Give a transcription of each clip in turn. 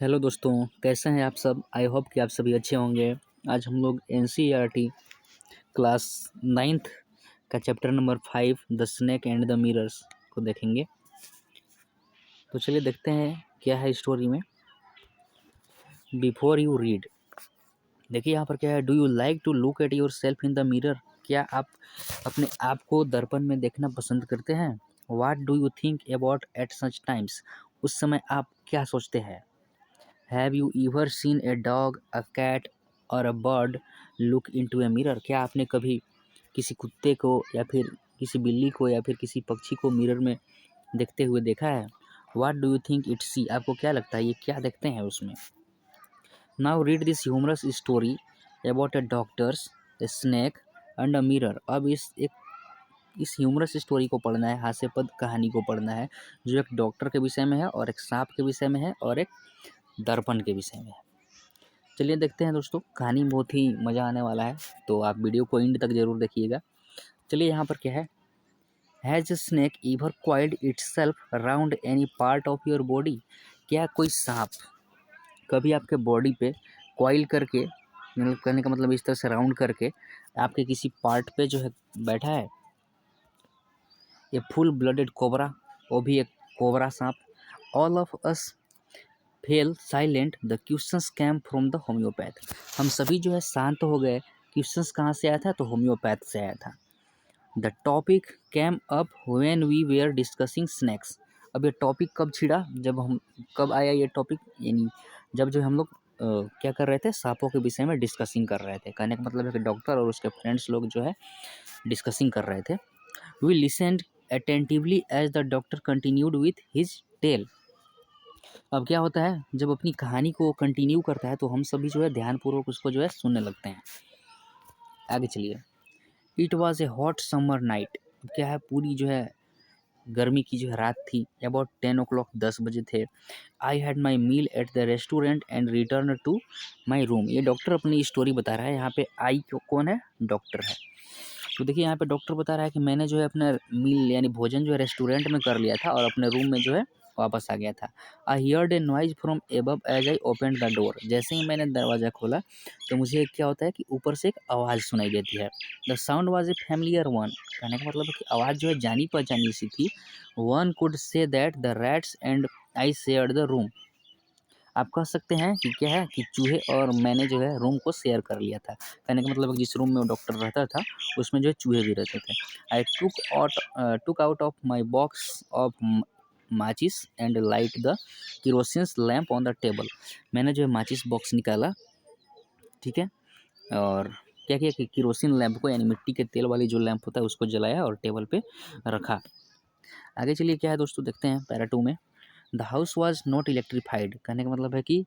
Hello दोस्तों, कैसे हैं आप सब। आई होप कि आप सभी अच्छे होंगे। आज हम लोग एनसीईआरटी क्लास 9th का chapter number 5 the snake and the mirrors को देखेंगे। तो चलिए देखते हैं क्या है स्टोरी में। बिफोर यू रीड, देखिए यहाँ पर क्या है। Do you like to look at yourself in the mirror, क्या आप अपने आप को दर्पण में देखना पसंद करते हैं। What do you think about at such times, उस समय आप क्या सोचते हैं। Have you ever seen a dog, a cat और a bird look into a mirror, क्या आपने कभी किसी कुत्ते को या फिर किसी बिल्ली को या फिर किसी पक्षी को मिरर में देखते हुए देखा है। What do you think it see, आपको क्या लगता है ये क्या देखते हैं उसमें। Now read this humorous story about a doctors, a snake and a mirror. अब इस ह्यूमरस स्टोरी को पढ़ना है, हास्यपद कहानी को पढ़ना है, जो एक डॉक्टर के विषय में है और एक सांप के विषय में है और एक दर्पण के विषय में है। चलिए देखते हैं दोस्तों, कहानी बहुत ही मज़ा आने वाला है, तो आप वीडियो को एंड तक ज़रूर देखिएगा। चलिए यहाँ पर क्या है। Has snake ईवर coiled itself around any part of your body, क्या कोई सांप कभी आपके बॉडी पे क्वाइल करके, मतलब कहने का मतलब इस तरह से राउंड करके आपके किसी पार्ट पे जो है बैठा है। ये फुल ब्लडेड कोबरा, वो भी एक कोबरा सांप। All of us fell silent, the questions came from the homeopath, हम सभी जो है शांत हो गए। क्वेश्चंस कहाँ से आया था, तो होम्योपैथ से आया था। The topic came up when we were discussing snakes, अब ये टॉपिक कब छिड़ा, कब आया ये टॉपिक, यानी जब जो हम लोग क्या कर रहे थे, सांपों के विषय में डिस्कसिंग कर रहे थे। कहने का मतलब है कि डॉक्टर और उसके फ्रेंड्स लोग जो है डिस्कसिंग कर रहे थे। We listened attentively as the doctor continued with his tale, अब क्या होता है जब अपनी कहानी को कंटिन्यू करता है तो हम सभी जो है ध्यानपूर्वक उसको जो है सुनने लगते हैं। आगे चलिए। It was a hot summer night, अब क्या है पूरी जो है गर्मी की जो है रात थी। अबाउट 10 o'clock, 10 बजे थे। I had my meal at the restaurant and return to my room, ये डॉक्टर अपनी स्टोरी बता रहा है। यहाँ पे आई कौन है, डॉक्टर है। तो देखिए यहाँ पे डॉक्टर बता रहा है कि मैंने जो है अपना मील यानी भोजन जो है रेस्टोरेंट में कर लिया था और अपने रूम में जो है वापस आ गया था। I heard a noise from above as I open the door, जैसे ही मैंने दरवाज़ा खोला तो मुझे क्या होता है कि ऊपर से एक आवाज़ सुनाई देती है। The sound was a familiar one, कहने का मतलब है कि आवाज़ जो है जानी पहचानी सी थी। One could say that the rats and I shared the room, आप कह सकते हैं कि क्या है कि चूहे और मैंने जो है रूम को शेयर कर लिया था। कहने का मतलब जिस रूम में वो डॉक्टर रहता था उसमें जो है चूहे भी रहते थे। I took out of my box of माचिस and light the kerosene lamp on the table, मैंने जो है माचिस बॉक्स निकाला, ठीक है, और क्या किया कि किरोसिन लैम्प को यानी मिट्टी के तेल वाली जो लैम्प होता है उसको जलाया और टेबल पे रखा। आगे चलिए क्या है दोस्तों, देखते हैं पैरा 2 में। The house was not electrified, कहने का मतलब है कि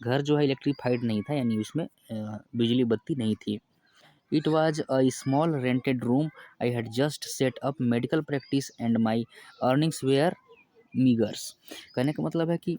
घर जो है इलेक्ट्रीफाइड नहीं था, यानी उसमें बिजली बत्ती नहीं थी। It was a small rented room, I had just set up medical practice and my earnings were meagre, कहने का मतलब है कि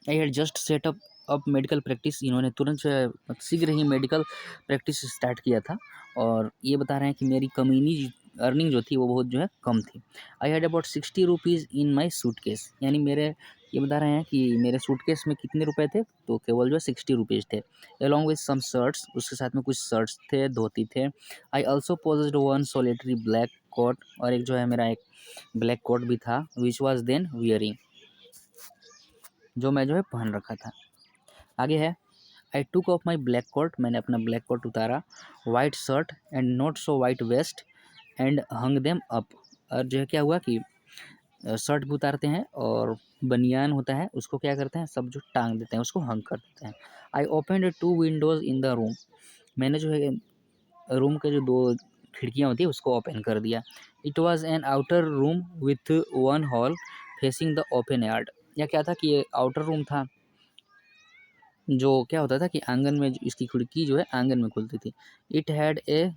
I had just set up medical practice, इन्होंने तुरंत जो है शीघ्र ही मेडिकल प्रैक्टिस स्टार्ट किया था। और ये बता रहे हैं कि मेरी कमीनी अर्निंग जो थी वो बहुत जो है कम थी। I had about 60 rupees in my suitcase, यानी मेरे ये बता रहे हैं कि मेरे सूटकेस में कितने रुपए थे, तो केवल जो है 60 रुपीज़ थे। अलॉन्ग विथ सम शर्ट्स, उसके साथ में कुछ शर्ट्स थे, धोती थे। I also possessed one solitary black coat, और एक जो है मेरा एक ब्लैक कोट भी था, विच वॉज देन वियरिंग, जो मैं जो है पहन रखा था। आगे है। I took off my black coat, मैंने अपना ब्लैक कोट उतारा। White shirt and not so white vest and hung them up, और जो है क्या हुआ कि शर्ट भी उतारते हैं और बनियान होता है उसको क्या करते हैं सब जो टांग देते हैं, उसको हंग कर देते हैं। I opened 2 Windows in the room, मैंने जो है रूम के जो 2 खिड़कियाँ होती है उसको ओपन कर दिया। It was N outer room with one hall facing the open yard, या क्या था कि ये आउटर रूम था, जो क्या होता था कि आंगन में इसकी खिड़की जो है आंगन में खुलती थी। It had a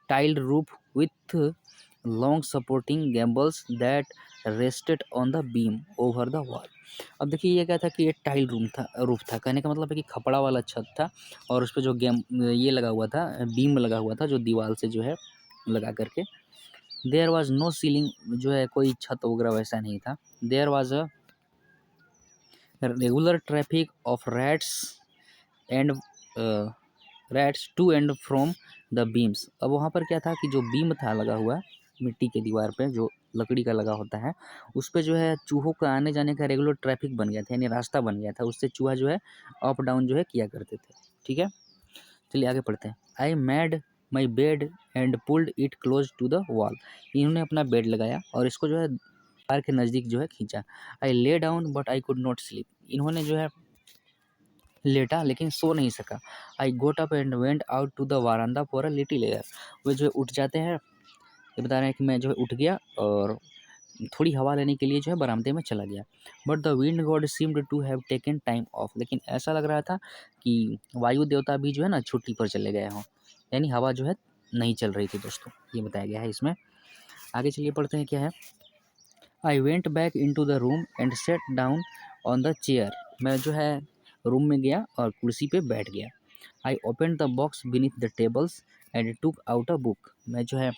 tiled roof with long supporting gambles that rested on the beam over the wall, अब देखिए ये क्या था कि ये टाइल रूफ था, कहने का मतलब है कि खपड़ा वाला छत था और उस पर जो ये लगा हुआ था, बीम लगा हुआ था जो दीवार से जो है लगा करके। देयर वाज नो सीलिंग, जो है कोई छत वगैरह वैसा नहीं था। There was a regular traffic of and rats to and from the beams. अब वहाँ पर क्या था कि जो बीम था लगा हुआ मिट्टी के दीवार पे, जो लकड़ी का लगा होता है, उस पे जो है चूहों का आने जाने का रेगुलर ट्रैफिक बन गया था, यानी रास्ता बन गया था। उससे चूहा जो है अप डाउन जो है किया करते थे। ठीक है, चलिए आगे पढ़ते हैं। I made my bed and pulled it close to the wall. इन्होंने अपना बेड लगाया और इसको जो है दीवार के नज़दीक जो है खींचा। I lay down but I could not sleep. इन्होंने जो है लेटा लेकिन सो नहीं सका। I got up and went out to the veranda for a little air. वे जो है उठ जाते हैं, ये बता रहे हैं कि मैं जो है उठ गया और थोड़ी हवा लेने के लिए जो है बरामदे में चला गया। But the wind god seemed to have taken time off. लेकिन ऐसा लग रहा था कि वायु देवता भी जो है ना छुट्टी पर चले गए हों, यानी हवा जो है नहीं चल रही थी दोस्तों, ये बताया गया है इसमें। आगे चलिए पढ़ते हैं क्या है। I went back in to the room and set down on the chair. मैं जो है रूम में गया और कुर्सी पे बैठ गया। आई open the box beneath the tables and took out a book. मैं जो है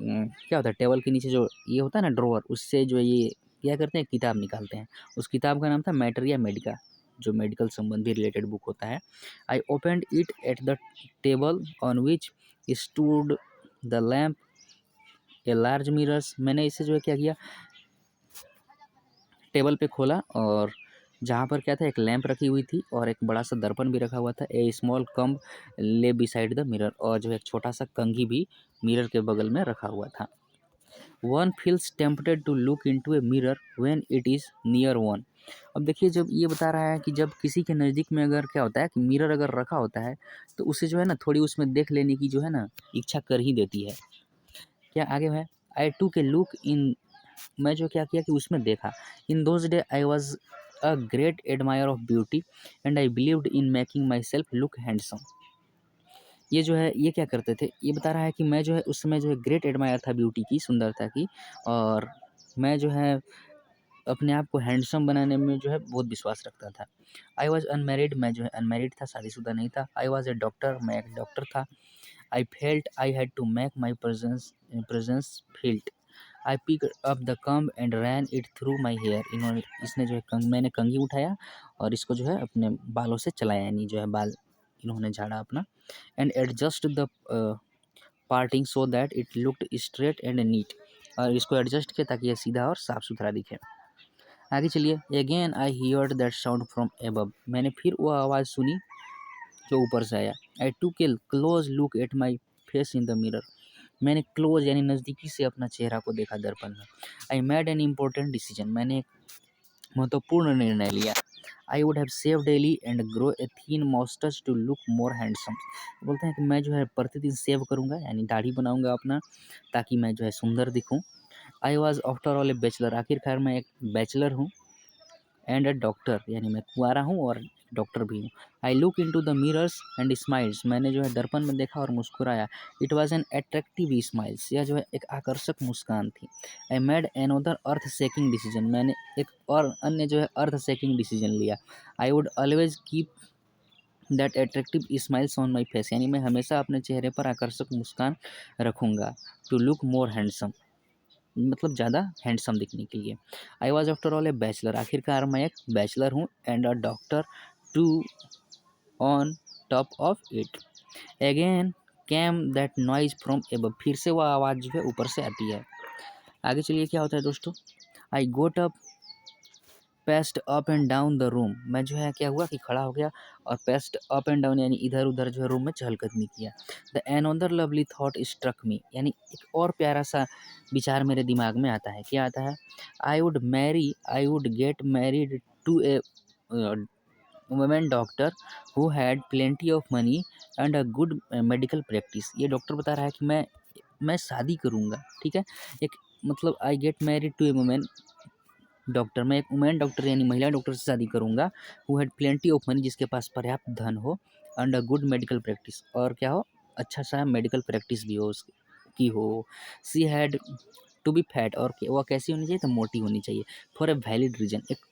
क्या होता है टेबल के नीचे जो ये होता है ना ड्रॉअर, उससे जो ये क्या करते हैं किताब निकालते हैं। उस किताब का नाम था मैटरिया मेडिका, जो मेडिकल संबंधी रिलेटेड बुक होता है। I opened it at the table on which stood the lamp a large mirrors. मैंने इसे जो है क्या किया, टेबल पे खोला और जहाँ पर क्या था एक लैंप रखी हुई थी और एक बड़ा सा दर्पण भी रखा हुआ था। ए स्मॉल कम्ब ले बिसाइड द मिरर, और जो है एक छोटा सा कंघी भी मिरर के बगल में रखा हुआ था। One feels tempted to look into a mirror when it is near one. अब देखिए, जब ये बता रहा है कि जब किसी के नज़दीक में अगर क्या होता है कि मिरर अगर रखा होता है तो उसे जो है ना थोड़ी उसमें देख लेने की जो है ना इच्छा कर ही देती है। क्या आगे है, आई टूक ए लुक इन। मैं जो क्या किया कि उसमें देखा। In those day I was a great admire of beauty and I believed in making my self look handsome. ये जो है ये क्या करते थे, ये बता रहा है कि मैं जो है उस समय जो है ग्रेट एडमायर था ब्यूटी की, सुंदरता की, और मैं जो है अपने आप को हैंडसम बनाने में जो है बहुत विश्वास रखता था। आई वॉज अनमेरिड, मैं जो है अनमेरिड था, शादीशुदा नहीं था। आई वॉज ए डॉक्टर, मैं एक डॉक्टर था। I felt I had to make my presence field. I pick up the comb and ran it through my hair. इन्होंने इसने जो है मैंने कंघी उठाया और इसको जो है अपने बालों से चलाया, यानी जो है बाल इन्होंने झाड़ा अपना। And adjust the parting so that it looked straight and neat. और इसको एडजस्ट किया ताकि ये सीधा और साफ सुथरा दिखे। आगे चलिए। Again I heard that sound from above. मैंने फिर वो आवाज़ सुनी जो ऊपर से आया। I took a close look at my face in the mirror. मैंने क्लोज यानी नज़दीकी से अपना चेहरा को देखा दर्पण में। I made an important decision. मैंने एक महत्वपूर्ण निर्णय लिया। I would have shave daily and grow a thin moustache to look more handsome. बोलते हैं कि मैं जो है प्रतिदिन सेव करूँगा, यानी दाढ़ी बनाऊँगा अपना, ताकि मैं जो है सुंदर दिखूँ। I was after all a bachelor. आखिरकार मैं एक बैचलर हूँ। एंड अ डॉक्टर, यानी मैं कुंवारा हूँ और डॉक्टर भी हूँ। I look in to the mirrors and smiles. मैंने जो है दर्पण में देखा और मुस्कुराया। It was an attractive smiles. यह जो है एक आकर्षक मुस्कान थी। I made another earth shaking decision. मैंने एक और अन्य जो है अर्थ सेकिंग डिसीजन लिया। I would always keep that attractive smiles on my face. यानी मैं हमेशा अपने चेहरे पर आकर्षक मुस्कान रखूँगा। टू लुक मोर हैंडसम, मतलब ज़्यादा हैंडसम दिखने के लिए। I was after all a bachelor. आखिरकार मैं एक बैचलर हूँ। And a doctor too on top of it. Again came that noise from above. फिर से वह आवाज़ जो है ऊपर से आती है। आगे चलिए क्या होता है दोस्तों। I got up paced up and down the room. मैं जो है क्या हुआ कि खड़ा हो गया और पेस्ट अप एंड डाउन यानी इधर उधर जो है रूम में चहलकदमी किया। The another lovely thought struck me. यानी एक और प्यारा सा विचार मेरे दिमाग में आता है। क्या आता है, I would get married to a women doctor who had plenty of money and a good medical practice. ये डॉक्टर बता रहा है कि मैं शादी करूँगा, ठीक है। एक मतलब I get married to a women doctor, मैं एक वुमेन डॉक्टर यानी महिला डॉक्टर से शादी करूँगा। Who had plenty of money, जिसके पास पर्याप्त धन हो, and a good medical practice, और क्या हो, अच्छा सा मेडिकल प्रैक्टिस भी हो उसकी हो। She had to be fat, और वह कैसी होनी चाहिए, तो मोटी होनी चाहिए। फॉर ए वैलिड रीजन, एक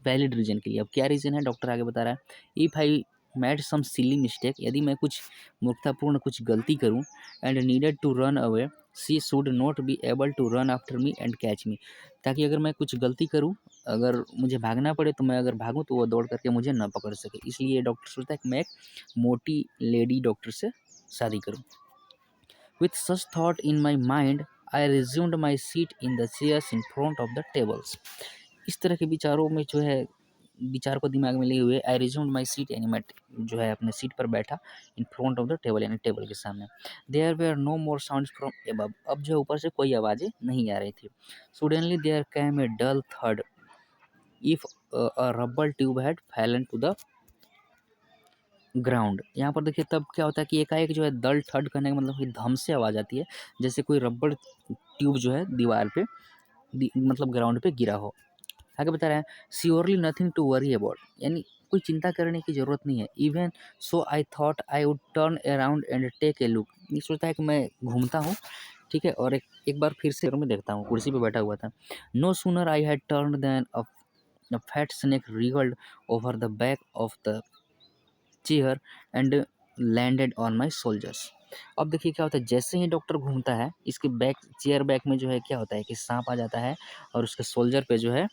वैलिड रीजन के लिए। अब क्या रीज़न है, डॉक्टर आगे बता रहा है। If I made some silly mistake, यदि मैं कुछ मूर्खतापूर्ण कुछ गलती करूँ, and needed to run away, she should not be able to run after me and catch me, ताकि अगर मैं कुछ गलती करूँ, अगर मुझे भागना पड़े तो मैं अगर भागूँ तो वो दौड़ करके मुझे ना पकड़ सके। इसलिए डॉक्टर सोचता है कि मैं एक मोटी लेडी डॉक्टर से शादी करूँ। With such thought in my mind I resumed my seat in the chairs in front of the tables. इस तरह के विचारों में जो है, विचार को दिमाग में लिए हुए आई रिज्यूम्ड माई सीट, यानी मैं जो है अपने सीट पर बैठा, in front of the table यानी टेबल के सामने। There were no more sound from above, अब जो ऊपर से कोई आवाज़ें नहीं आ रही थी। Suddenly there came a dull थर्ड if a rubber tube had fallen to the ground. यहाँ पर देखिए तब क्या होता है कि एकाएक जो है दल थर्ड करने का मतलब कि धम से आवाज़ आती है, जैसे कोई रबड़ ट्यूब जो है दीवार पे मतलब ग्राउंड पे गिरा हो। आगे बता रहा है surely nothing to worry about, यानी कोई चिंता करने की ज़रूरत नहीं है। Even so I thought I would turn around and take a look, ये सोचता है कि मैं घूमता हूँ, ठीक है, और एक बार फिर से में देखता हूँ। कुर्सी पे बैठा हुआ था। No sooner I had turn then a fat snake wriggled over the back of the chair and landed on my shoulders. अब देखिए क्या होता है, जैसे ही डॉक्टर घूमता है इसके बैक चेयर बैक में जो है क्या होता है कि सांप आ जाता है और उसके सोल्जर पे जो है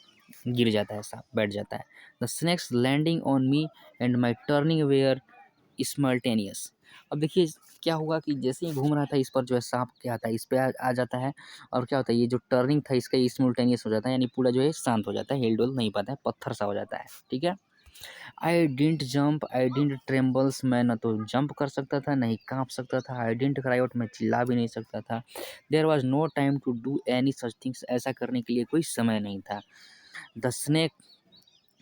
गिर जाता है, सांप बैठ जाता है। The snake's landing on me and my turning were simultaneous. अब देखिए क्या हुआ कि जैसे ही घूम रहा था इस पर जो है सांप क्या आता है, इस पे आ जाता है, और क्या होता है ये जो टर्निंग था इसका स्मल्टेनियस हो जाता है, यानी पूरा जो है शांत हो जाता है, हिल डुल नहीं पाता है, पत्थर सा हो जाता है। ठीक है। I didn't jump I didn't trembles, मैं न तो जंप कर सकता था नहीं कांप सकता था। आई डिंट क्राई आउट, मैं चिल्ला भी नहीं सकता था। There was no time to do any such things, ऐसा करने के लिए कोई समय नहीं था। The snake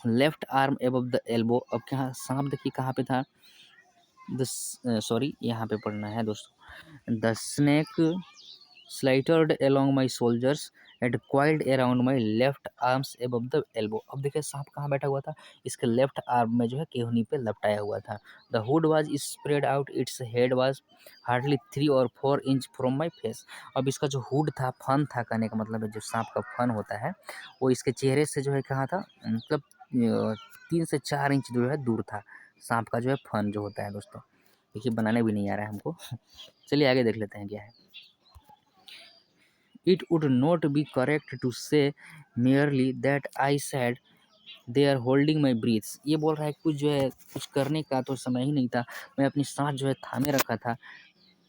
left arm above the elbow, अब क्या सांप देखिए कहाँ पे था, द सॉरी यहाँ पे पढ़ना है दोस्तों। The snake slithered along my shoulders and coiled around my left arms above the elbow। अब देखिए सांप कहाँ बैठा हुआ था, इसके लेफ्ट आर्म में जो है केहनी पे लपटाया हुआ था। The hood was spread out, its head was hardly 3 or 4 inch from my face. अब इसका जो हुड था, फन था, कहने का मतलब है जो सांप का फन होता है वो इसके चेहरे से जो है कहाँ था, मतलब 3 से 4 इंच जो है दूर था। सांप का जो है फन जो होता है दोस्तों, देखिए बनाने भी नहीं आ रहा है हमको। चलिए आगे देख लेते हैं क्या है। It would not be correct to say merely that I said they are holding my breath। ये बोल रहा है कुछ जो है कुछ करने का तो समय ही नहीं था, मैं अपनी सांस जो है थामे रखा था।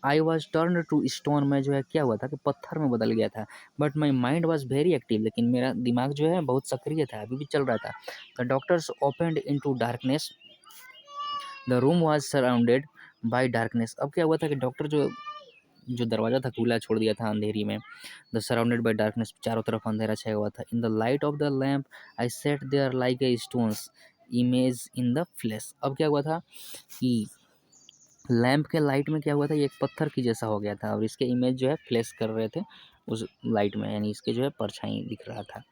I was turn to stone, मैं जो है क्या हुआ था कि पत्थर में बदल गया था। But my mind was very active, लेकिन मेरा दिमाग जो है बहुत सक्रिय था, अभी भी चल रहा था। The doctors opened in to darkness, the room was surrounded by darkness. अब क्या हुआ था कि डॉक्टर जो जो दरवाज़ा था खुला छोड़ दिया था अंधेरी में। द सराउंडेड बाय डार्कनेस, चारों तरफ अंधेरा छाया हुआ था। In the light of the lamp I sat there like a stone's image in the flash. अब क्या हुआ था कि लैम्प के लाइट में क्या हुआ था, ये एक पत्थर की जैसा हो गया था और इसके इमेज जो है फ्लैश कर रहे थे उस लाइट में, यानी इसके जो है परछाई दिख रहा था।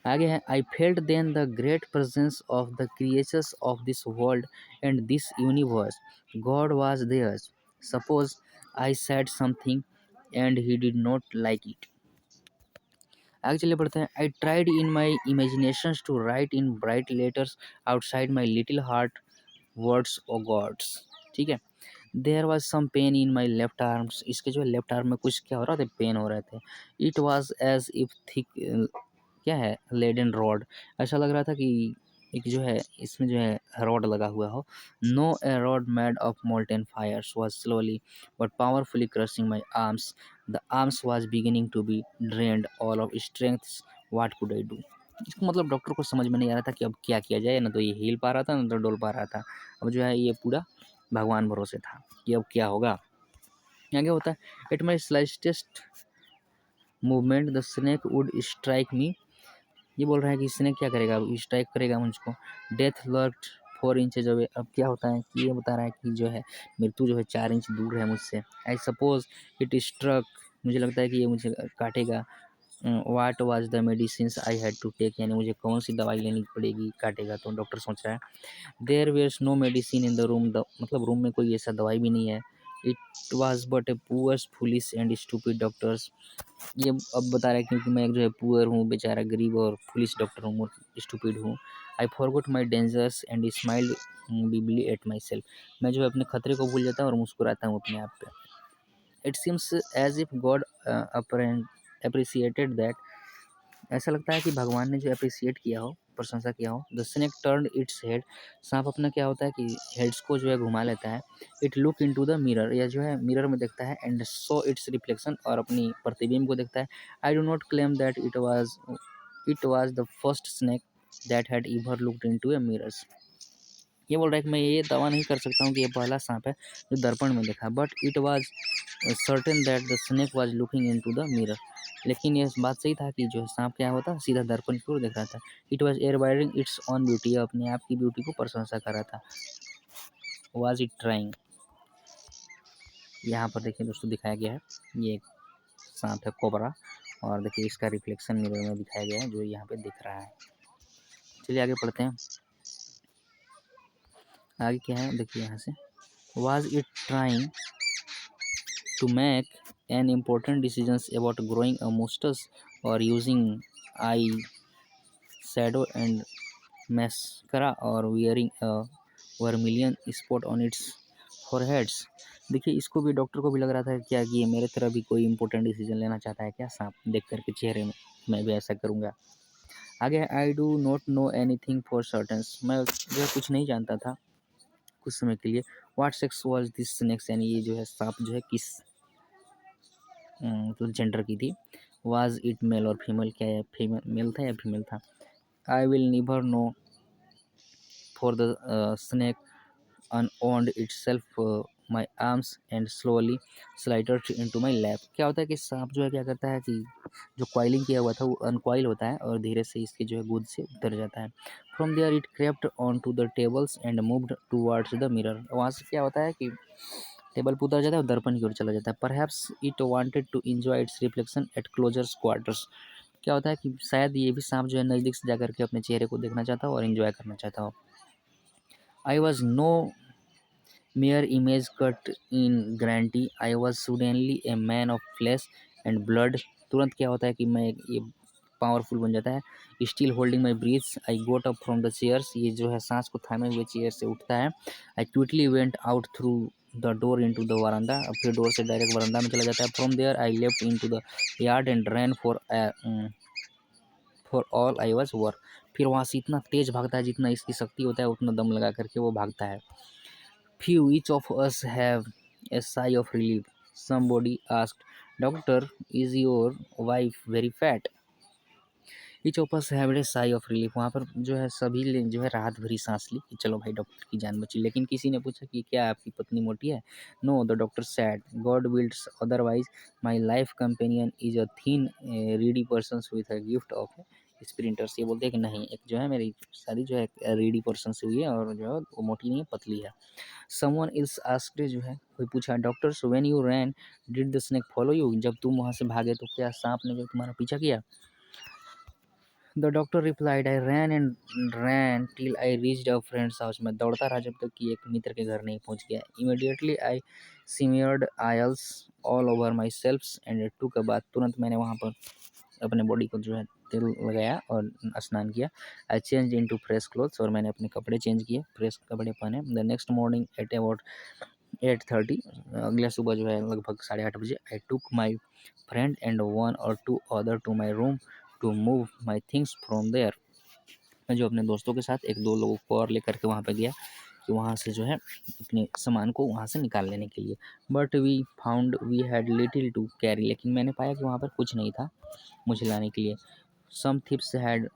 आगे है I felt then the great presence of the creatures of this world and this universe, God was theirs. Suppose I said something and he did not like it. आगे चलिए पढ़ते हैं। I tried in my imagination to write in bright letters outside my little heart words O gods. ठीक है। There was some pain in my left arms, इसके जो है left arm में कुछ क्या हो रहा था, पेन हो रहे थे। It was as if thick क्या है लेडन रॉड, ऐसा लग रहा था कि एक जो है इसमें जो है रॉड लगा हुआ हो। No a rod made of molten fires was slowly but powerfully crushing my arms, the arms was beginning to be drained all of strength, what could I do. इसको मतलब डॉक्टर को समझ में नहीं आ रहा था कि अब क्या किया जाए, ना तो ये हिल पा रहा था ना तो डोल पा रहा था। अब जो है ये पूरा भगवान भरोसे था कि अब क्या होगा। आगे होता है it my slightest movement the snake would strike मी। ये बोल रहा है कि स्नेक क्या करेगा, स्ट्राइक करेगा मुझको। डेथ लर्क्ड 4 इंचेज अवे, अब क्या होता है कि ये बता रहा है कि जो है मृत्यु जो है 4 इंच दूर है मुझसे। आई सपोज इट स्ट्रक, मुझे लगता है कि ये मुझे काटेगा। What was the medicine I had to take, यानी मुझे कौन सी दवाई लेनी पड़ेगी काटेगा तो, डॉक्टर सोच रहा है। There where's no medicine in the room, मतलब रूम में कोई ऐसा दवाई भी नहीं है। It was but a poor foolish and stupid doctors, ये अब बता रहा है क्योंकि मैं एक जो है पुअर हूँ, बेचारा गरीब और पुलिस डॉक्टर हूँ, स्टूपिड हूँ। I forgot my dangers and smiled feebly at myself, मैं जो है अपने खतरे को भूल जाता हूँ और मुस्कुराता हूँ अपने आप पे। It seems as if God appreciated that, ऐसा लगता है कि भगवान ने जो अप्रिसिएट किया हो, प्रशंसा किया हो। The snake turned its head, सांप अपना क्या होता है कि हेड्स को जो है घुमा लेता है। It look into the mirror, या जो है मिरर में देखता है। एंड सो इट्स रिफ्लेक्शन, और अपनी प्रतिबिंब को देखता है। I do not claim that it was the first snake that had ever looked into A mirrors. ये बोल रहा है कि मैं ये दावा नहीं कर सकता हूँ कि ये पहला सांप है जो दर्पण में देखा, but it was certain that the snake was looking into the mirror. लेकिन ये बात सही था कि जो सांप क्या होता सीधा दर्पण की ओर देख रहा था। It was admiring it's own beauty, अपने आप की ब्यूटी को प्रशंसा कर रहा था। वाज इट ट्राइंग, यहाँ पर देखिए दोस्तों दिखाया गया है, ये एक सांप है कोबरा, और देखिए इसका रिफ्लेक्शन मिरर में दिखाया गया है जो यहाँ पे दिख रहा है। चलिए आगे पढ़ते हैं, आगे क्या है देखिए यहाँ से। Was it trying to make an important decisions about growing a mustache or using eye shadow and mascara or wearing a vermilion spot on its foreheads। देखिए इसको भी, डॉक्टर को भी लग रहा था क्या कि ये मेरे तरह भी कोई इंपॉर्टेंट डिसीजन लेना चाहता है क्या सांप देख करके चेहरे में, मैं भी ऐसा करूँगा। आगे I do not know anything for certain, मैं जो है कुछ नहीं जानता था कुछ समय के लिए। What sex was this snakes, यानी ये जो है सांप जो है किस मतलब जेंडर की थी। वाज इट मेल और फीमेल, क्या है फीमेल मेल था या फीमेल था। I will never know for the snake unwound itself my arms and slowly slithered into my lap. क्या होता है कि सांप जो है क्या करता है कि जो कॉइलिंग किया हुआ था वो अनकॉइल होता है और धीरे से इसके जो है गोद से उतर जाता है। From there it crept on to the tables and moved towards the mirror. वहाँ से क्या होता है कि टेबल पर उतर जाता है और दर्पण की ओर चला जाता है। Perhaps it wanted to enjoy its reflection at closer quarters. क्या होता है कि शायद ये भी सांप जो है नज़दीक से जाकर के अपने चेहरे को देखना चाहता हो और एंजॉय करना चाहता हो। I was no mere image cut in guarantee, I was suddenly a man of flesh and blood। तुरंत क्या होता है कि मैं ये पावरफुल बन जाता है। Still holding my breath I got up from the chairs, ये जो है सांस को थामे हुए चेयर से उठता है। I quickly went out through the door in to the veranda, अब फिर डोर से डायरेक्ट वरांडा में चला जाता है। From there I left in to the yard and ran for all I was work. फिर वहाँ से इतना तेज भागता है जितना इसकी शक्ति होता है उतना दम लगा करके वो भागता है। Few each of us have a sigh of relief। Somebody asked, "Doctor, is your wife very fat?" Each of us have a sigh of relief। वहाँ पर जो है सभी ने जो है राहत भरी सांस ली कि चलो भाई डॉक्टर की जान बची। लेकिन किसी ने पूछा कि क्या आपकी पत्नी मोटी है? No, the doctor said, God wills otherwise, my life companion is a thin reedy person with a gift of sprinters. ये बोलते हैं कि नहीं, एक जो है मेरी शादी जो है रीडी पर्सन से हुई है और जो है वो मोटी नहीं है पतली है। समवन एल्स आस्क्ड, जो है कोई पूछा, doctor so when you ran did the snake follow you, जब तुम वहाँ से भागे तो क्या सांप ने जो तुम्हारा पीछा किया? The doctor replied, I ran and ran till I reached a friend's house. मैं दौड़ता रहा जब तक कि एक मित्र के घर नहीं पहुँच गया। Immediately I smeared oils all over myself and took a bath. तुरंत मैंने वहाँ पर अपने बॉडी को जो है तेल लगाया और स्नान किया। I change into fresh clothes, और मैंने अपने कपड़े चेंज किए, फ्रेश कपड़े पहने। The next morning at about 8:30, अगले सुबह जो है लगभग 8:30 बजे, I took my friend and 1 or 2 other to my room to move my things from there. मैं जो अपने दोस्तों के साथ 1-2 लोगों को और लेकर के वहाँ पे गया कि वहाँ से जो है अपने सामान को वहाँ से निकाल लेने के लिए। But we found we had little to carry, लेकिन मैंने पाया कि वहाँ पर कुछ नहीं था मुझे लाने के लिए। Some thieves had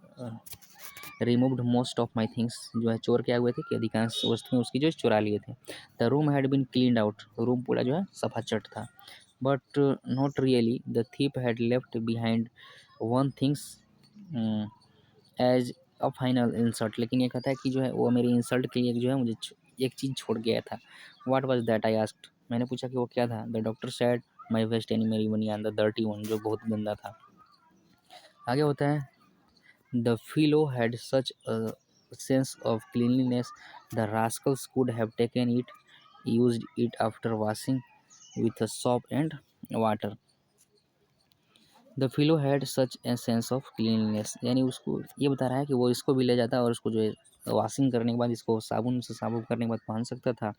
removed most of my things, जो है चोर क्या हुए थे कि अधिकांश वस्तुएं उसकी जो है चुरा लिए थे। The room had been cleaned out, room पूरा जो है सफा चट था। But not really, the thief had left behind one things as a final insult. लेकिन ये कहता है कि जो है वो मेरी इंसल्ट के लिए जो है मुझे एक चीज़ छोड़ गया था। What was that, I asked, मैंने पूछा कि वो क्या था। The doctor sad, my waste, यानी मेरी बनियान, द डर्टी वन, जो बहुत गंदा था। आगे होता है, the फिलो had such a sense of cleanliness, the Rascals could have taken it, used it after washing with soap and water. The फिलो had such a sense of cleanliness, यानी उसको ये बता रहा है कि वो इसको भी ले जाता और उसको जो है वॉशिंग करने के बाद इसको साबुन से साबुन करने के बाद पहन सकता था।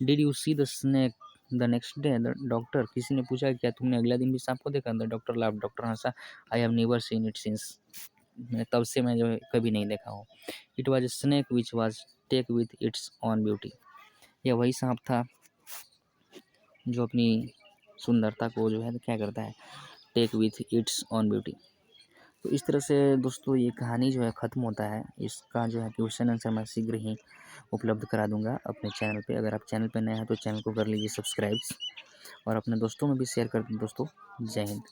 Did you see the snake the next day the doctor, किसी ने पूछा क्या तुमने अगला दिन भी सांप को देखा? The doctor laugh, doctor Hansa, I have never seen it since, मैं तब से मैं जो है कभी नहीं देखा हूँ। It was snake which was take with its own beauty, यह वही सांप था जो अपनी सुंदरता को जो है क्या करता है, take with its own beauty. तो इस तरह से दोस्तों ये कहानी जो है ख़त्म होता है। इसका जो है क्वेश्चन आंसर मैं शीघ्र ही उपलब्ध करा दूंगा अपने चैनल पे। अगर आप चैनल पे नए हैं तो चैनल को कर लीजिए सब्सक्राइब और अपने दोस्तों में भी शेयर कर दें दोस्तों। जय हिंद।